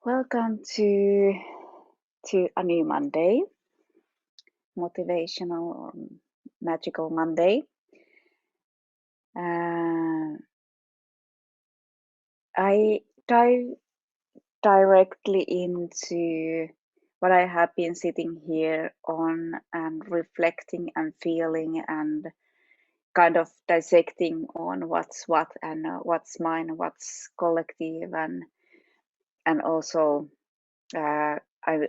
Welcome to a new Monday, motivational or magical Monday. I dive directly into what I have been sitting here on and reflecting and feeling and kind of dissecting on what's what and what's mine, what's collective, and also I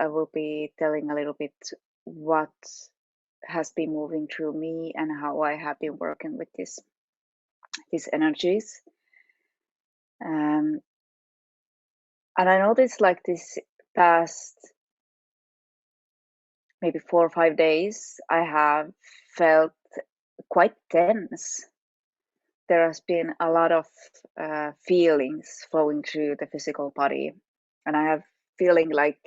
will be telling a little bit what has been moving through me and how I have been working with these energies. And I noticed like this past maybe 4 or 5 days, I have felt quite tense. There has been a lot of feelings flowing through the physical body, and I have feeling like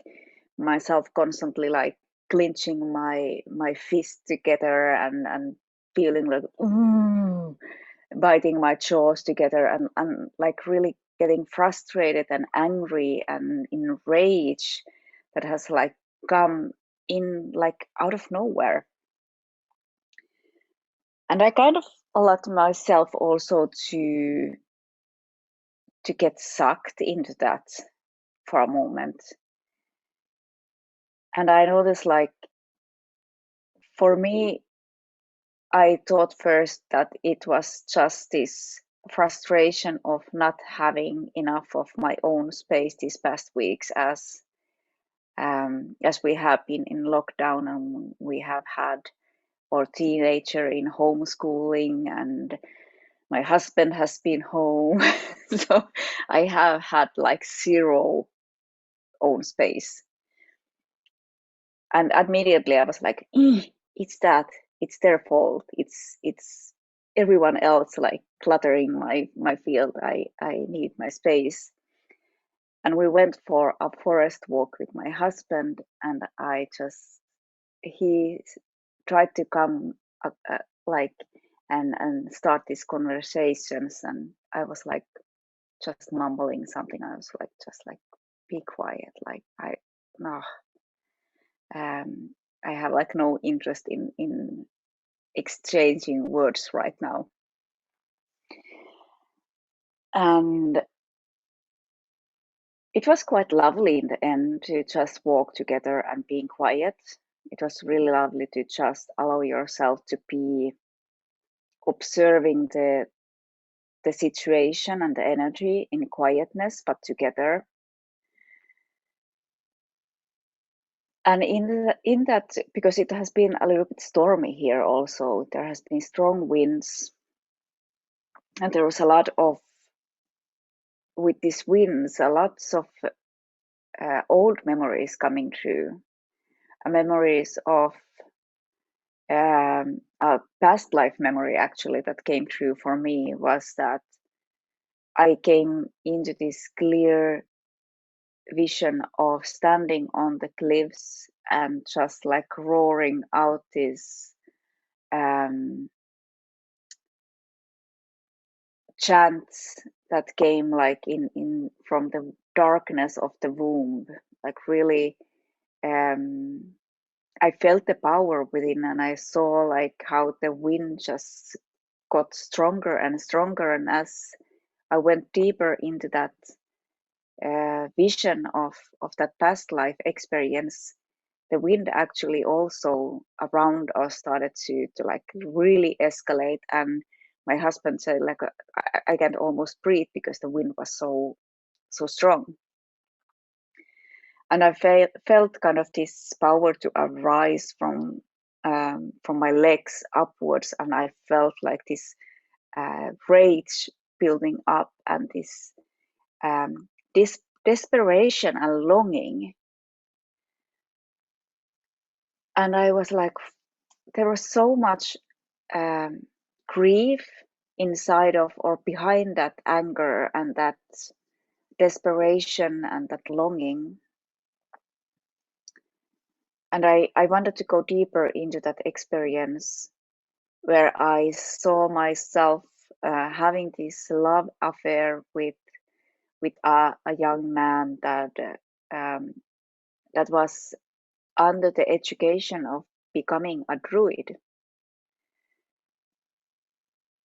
myself constantly like clenching my fist together and feeling like biting my jaws together and like really getting frustrated and angry and enraged that has like come in like out of nowhere. And I kind of allowed myself also to get sucked into that for a moment. And I noticed like for me, I thought first that it was just this frustration of not having enough of my own space these past weeks as we have been in lockdown and we have had our teenager in homeschooling and my husband has been home. So I have had like zero own space. And immediately I was like, it's their fault. It's everyone else like cluttering my field. I need my space. And we went for a forest walk with my husband, and he tried to come like and start these conversations, and I was like just mumbling something. I was like just like be quiet, like no I have like no interest in exchanging words right now. And it was quite lovely in the end to just walk together and being quiet. It was really lovely to just allow yourself to be observing the situation and the energy in quietness, but together. And in that, because it has been a little bit stormy here also, there has been strong winds, and there was a lot of with these winds, lots of old memories coming through, memories of a past life memory actually that came true for me was that I came into this clear vision of standing on the cliffs and just like roaring out this chants that came like in from the darkness of the womb, like really I felt the power within, and I saw like how the wind just got stronger and stronger. And as I went deeper into that vision of that past life experience, the wind actually also around us started to like really escalate. And my husband said like I can't almost breathe because the wind was so strong. And I felt kind of this power to arise from my legs upwards, and I felt like this rage building up and this desperation and longing. And I was like, there was so much grief inside of or behind that anger and that desperation and that longing. And I wanted to go deeper into that experience where I saw myself having this love affair with a young man that that was under the education of becoming a druid,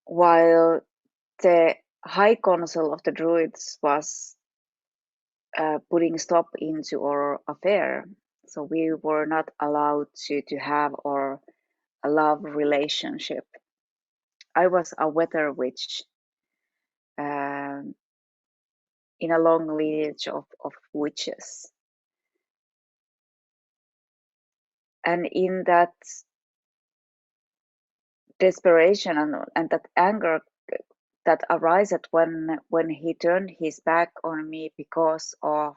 while the high council of the druids was putting stop into our affair. So we were not allowed to have our a love relationship. I was a weather witch um, in a long lineage of witches. And in that desperation and that anger that arises when he turned his back on me because of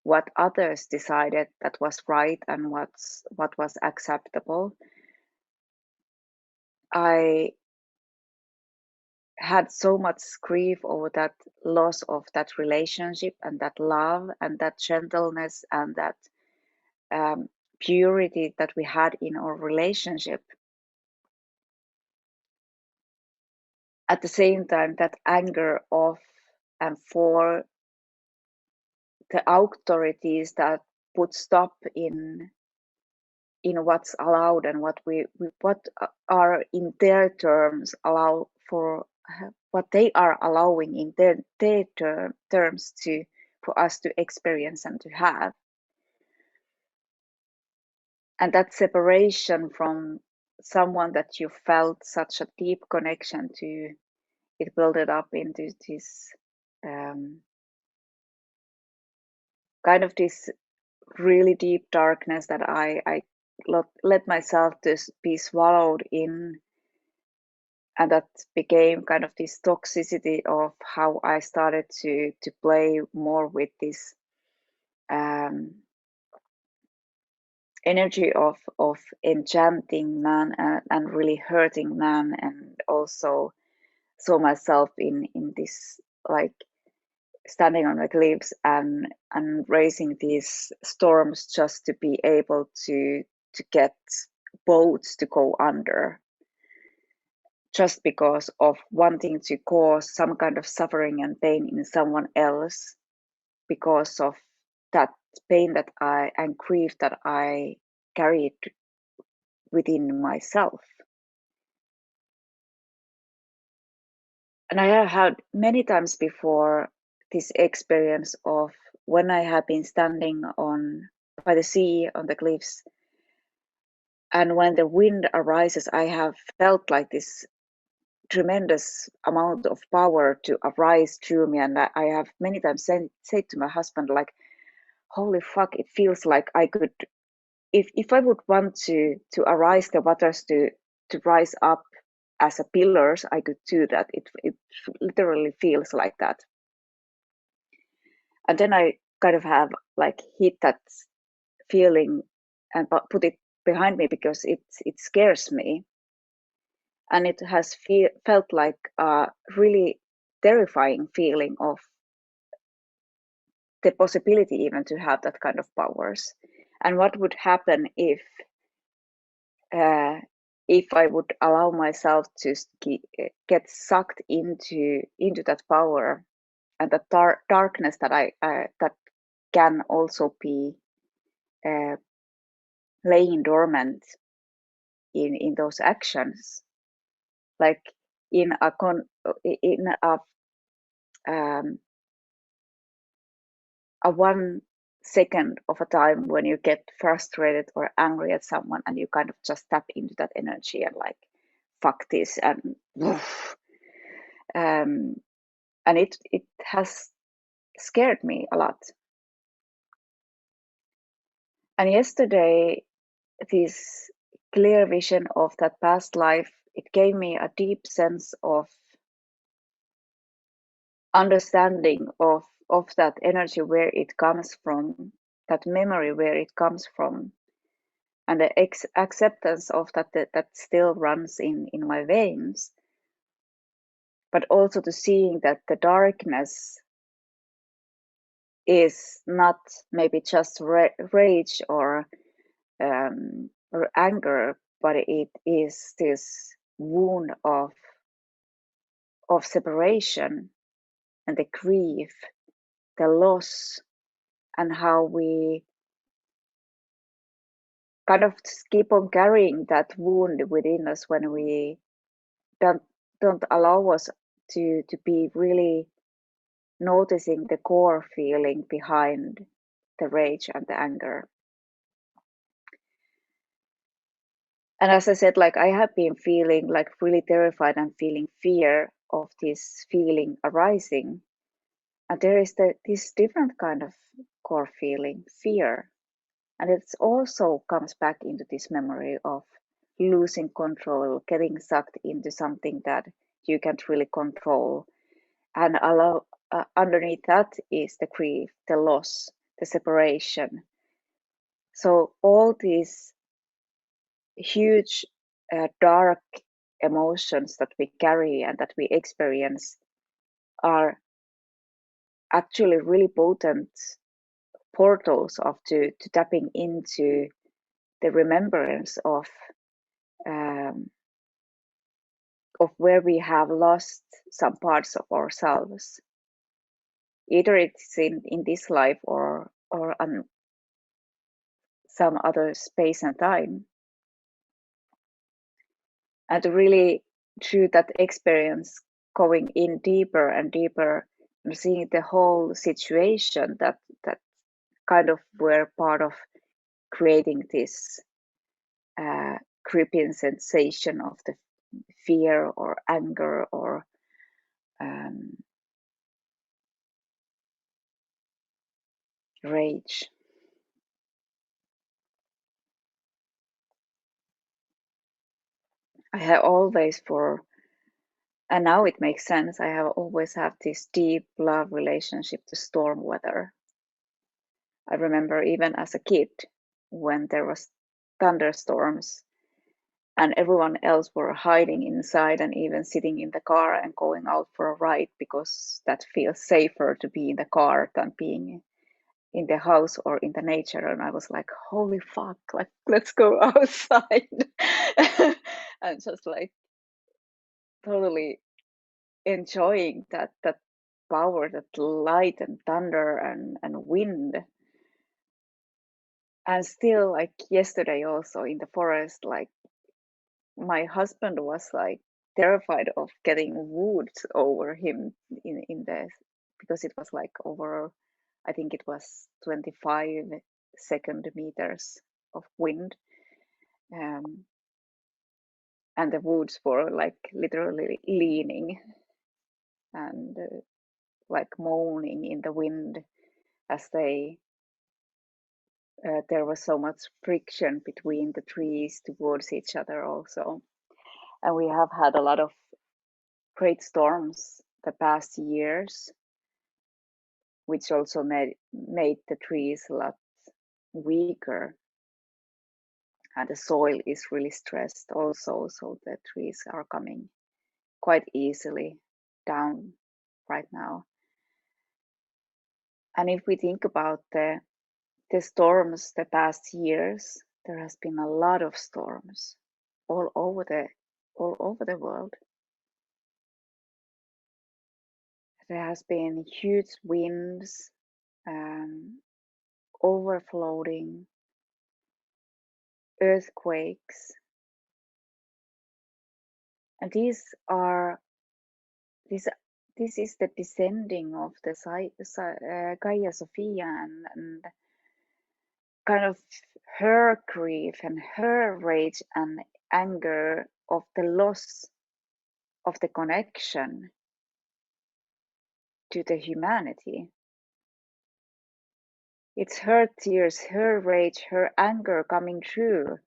what others decided that was right and what was acceptable, I had so much grief over that loss of that relationship and that love and that gentleness and that purity that we had in our relationship. At the same time, that anger of and for the authorities that put stop in what's allowed and what are in their terms allow for what they are allowing in their terms to for us to experience and to have. And that separation from someone that you felt such a deep connection to, it built it up into this um, kind of this really deep darkness that I let myself to be swallowed in, and that became kind of this toxicity of how I started to play more with this energy of enchanting man and really hurting man, and also saw myself in this like standing on the cliffs and raising these storms just to be able to get boats to go under, just because of wanting to cause some kind of suffering and pain in someone else, because of that pain that I and grief that I carried within myself. And I have had many times before this experience of when I have been standing on by the sea on the cliffs, and when the wind arises, I have felt like this tremendous amount of power to arise through me, and I have many times said to my husband, like, holy fuck, it feels like I could, if I would want to arise the waters to rise up as a pillars, I could do that. It literally feels like that. And then I kind of have like hit that feeling and put it behind me because it scares me, and it has felt like a really terrifying feeling of the possibility even to have that kind of powers, and what would happen uh, if I would allow myself to get sucked into that power and the darkness that I that can also be uh, laying dormant in those actions, like in um, a 1 second of a time when you get frustrated or angry at someone, and you kind of just tap into that energy and like fuck this and woof. Um, and it has scared me a lot. And yesterday, this clear vision of that past life, it gave me a deep sense of understanding of that energy, where it comes from, that memory, where it comes from, and the acceptance of that still runs in my veins, but also to seeing that the darkness is not maybe just rage or anger, but it is this wound of separation and the grief, the loss, and how we kind of keep on carrying that wound within us when we don't don't allow us to be really noticing the core feeling behind the rage and the anger. And as I said, like I have been feeling like really terrified and feeling fear of this feeling arising. And there is this different kind of core feeling, fear. And it also comes back into this memory of losing control, getting sucked into something that you can't really control. And underneath that is the grief, the loss, the separation. So all these huge, dark emotions that we carry and that we experience are actually really potent portals to tapping into the remembrance um, of where we have lost some parts of ourselves. Either it's in this life or on some other space and time. And really through that experience going in deeper and deeper and seeing the whole situation that kind of were part of creating this creeping sensation of the fear or anger or um, rage. I have always and now it makes sense, I have always had this deep love relationship to storm weather. I remember even as a kid when there was thunderstorms and everyone else were hiding inside and even sitting in the car and going out for a ride because that feels safer to be in the car than being in the house or in the nature. And I was like, holy fuck, like let's go outside. And just like totally enjoying that power, that light and thunder and wind. And still like yesterday also in the forest, like my husband was like terrified of getting wood over him in the because it was like over, I think it was 25 second meters of wind, um, and the woods were like literally leaning and like moaning in the wind as they there was so much friction between the trees towards each other also. And we have had a lot of great storms the past years, which also made the trees a lot weaker. And the soil is really stressed also, so the trees are coming quite easily down right now. And if we think about the storms the past years, there has been a lot of storms all over the world. There has been huge winds, overflowing, earthquakes, and this this is the descending of the Gaia Sophia and kind of her grief and her rage and anger of the loss of the connection to the humanity. It's her tears, her rage, her anger coming through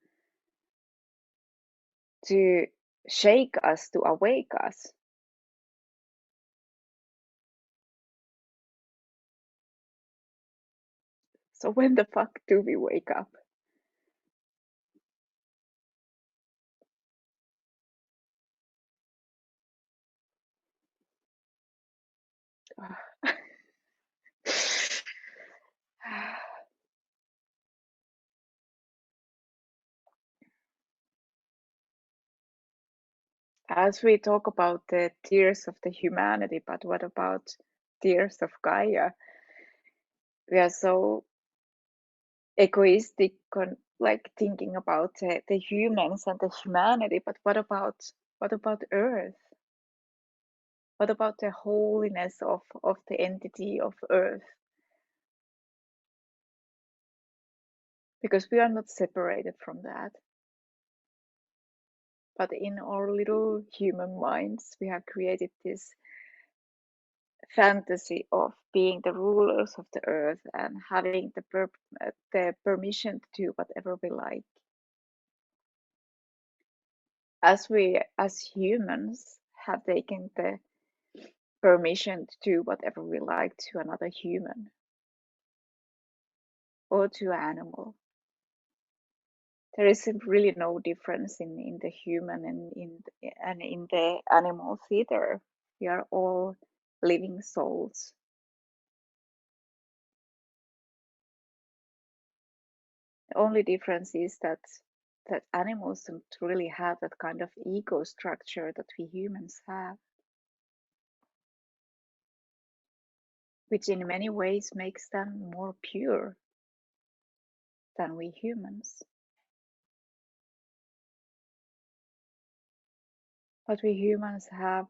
to shake us, to awake us. So when the fuck do we wake up? As we talk about the tears of the humanity, but what about tears of Gaia? We are so egoistic like thinking about the humans and the humanity, but what about Earth? What about the holiness of the entity of Earth? Because we are not separated from that. But in our little human minds, we have created this fantasy of being the rulers of the earth and having the permission to do whatever we like. As we, as humans, have taken the permission to do whatever we like to another human or to animal. There is really no difference in the human and in the animals either. We are all living souls. The only difference is that animals don't really have that kind of ego structure that we humans have, which in many ways makes them more pure than we humans. But we humans have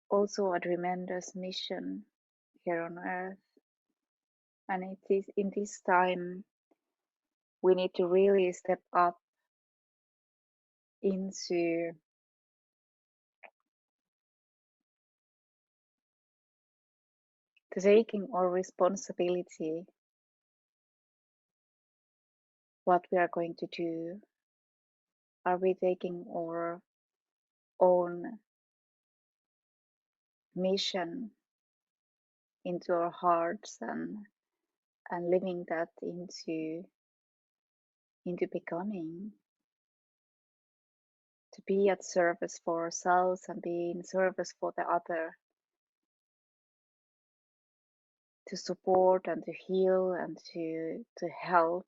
also a tremendous mission here on Earth, and it is in this time we need to really step up into taking our responsibility, what we are going to do. Are we taking our own mission into our hearts and living that into becoming, to be at service for ourselves and be in service for the other, to support and to heal and to help,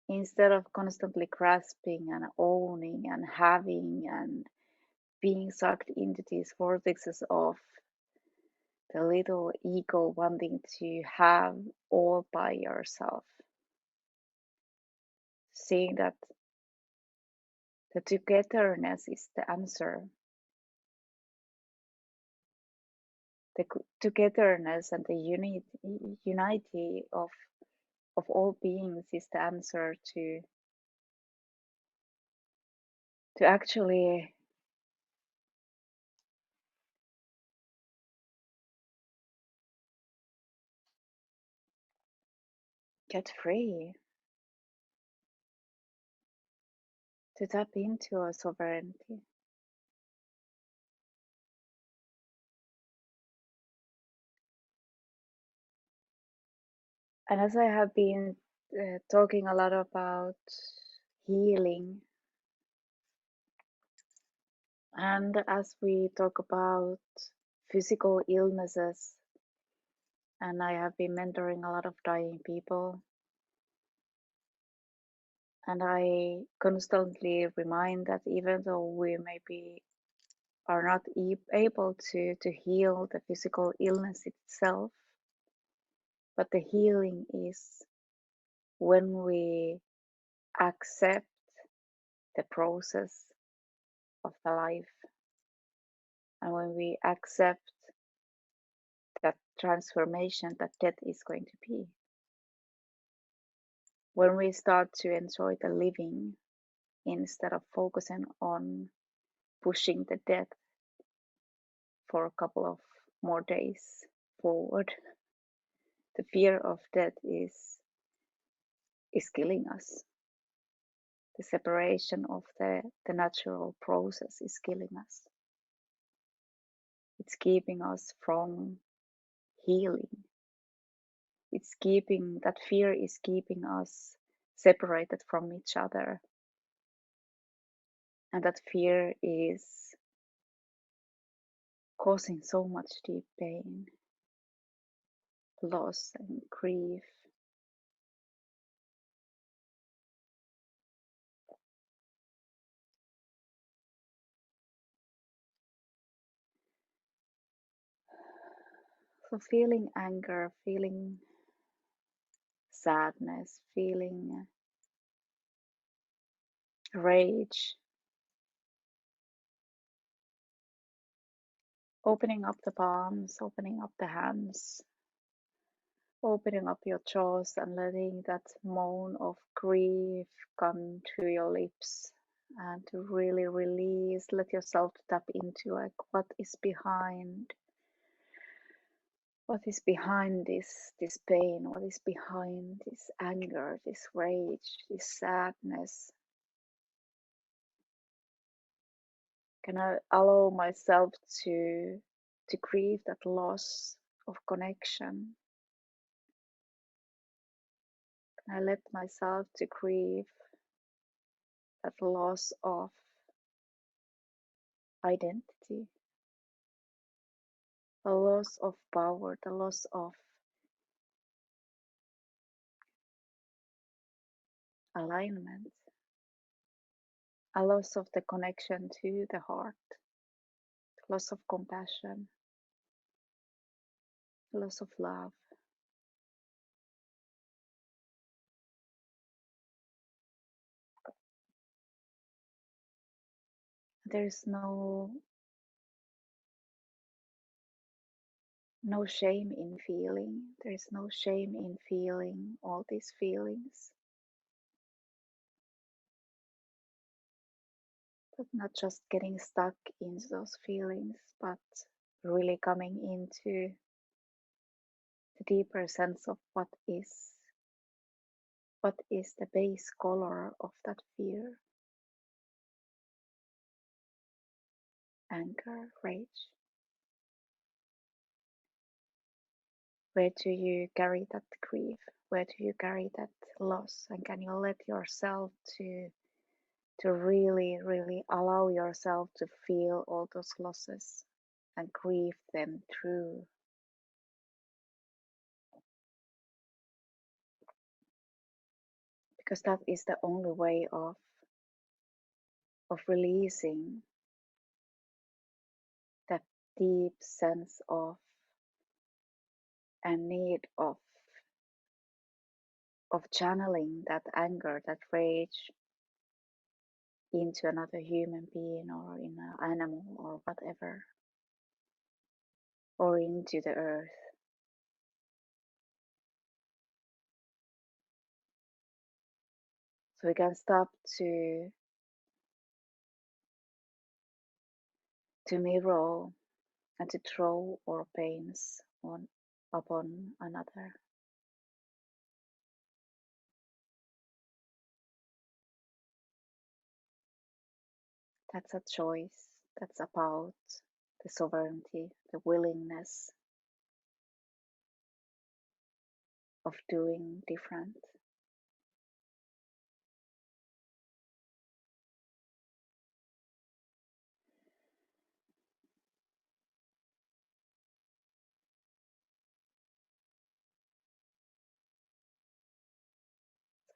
instead of constantly grasping and owning and having and being sucked into these vortexes of the little ego wanting to have all by yourself. Seeing that the togetherness is the answer. The togetherness and the unity of all beings is the answer to actually get free, to tap into our sovereignty. And as I have been talking a lot about healing, and as we talk about physical illnesses, and I have been mentoring a lot of dying people, and I constantly remind that even though we maybe are not able to heal the physical illness itself, but the healing is when we accept the process of the life, and when we accept that transformation that death is going to be. When we start to enjoy the living instead of focusing on pushing the death for a couple of more days forward, the fear of death is killing us. The separation of the natural process is killing us. It's keeping us from healing. It's keeping, that fear is keeping us separated from each other. And that fear is causing so much deep pain, loss, and grief. So feeling anger, feeling sadness, feeling rage, opening up the palms, opening up the hands, opening up your jaws and letting that moan of grief come to your lips, and to really release, let yourself tap into like what is behind this pain, what is behind this anger, this rage, this sadness. Can I allow myself to grieve that loss of connection? Can I let myself to grieve that loss of identity, the loss of power, the loss of alignment, a loss of the connection to the heart, loss of compassion, loss of love. There is no shame in feeling. There is no shame in feeling all these feelings, but not just getting stuck in those feelings, but really coming into the deeper sense of what is the base color of that fear, anger, rage. Where do you carry that grief? Where do you carry that loss? And can you let yourself to really, really allow yourself to feel all those losses and grieve them through? Because that is the only way of releasing that deep sense of and need of channeling that anger, that rage into another human being or in an animal or whatever, or into the earth. So we can stop to mirror and to throw our pains upon another. That's a choice. That's about the sovereignty, the willingness of doing different.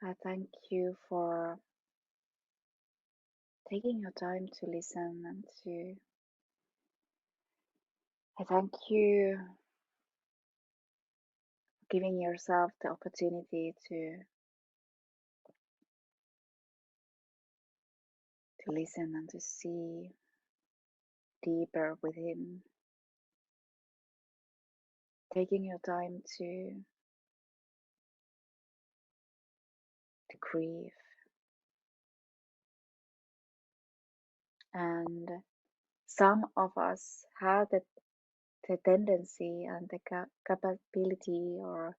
So I thank you for taking your time to listen and I thank you giving yourself the opportunity to listen and to see deeper within, taking your time to grieve. And some of us have the tendency and the capability or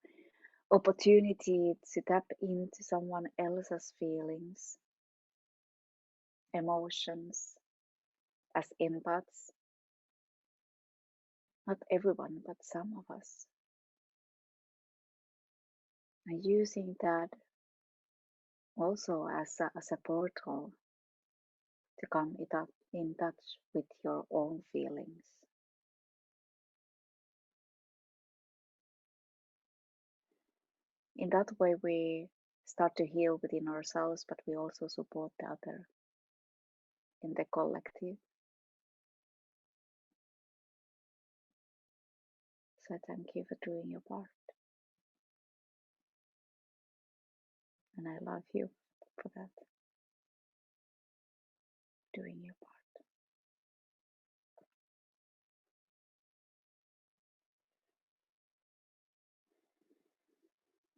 opportunity to tap into someone else's feelings, emotions as empaths. Not everyone, but some of us are using that also as a portal to come in touch with your own feelings. In that way, we start to heal within ourselves, but we also support the other in the collective. So thank you for doing your part. And I love you for that, doing your part.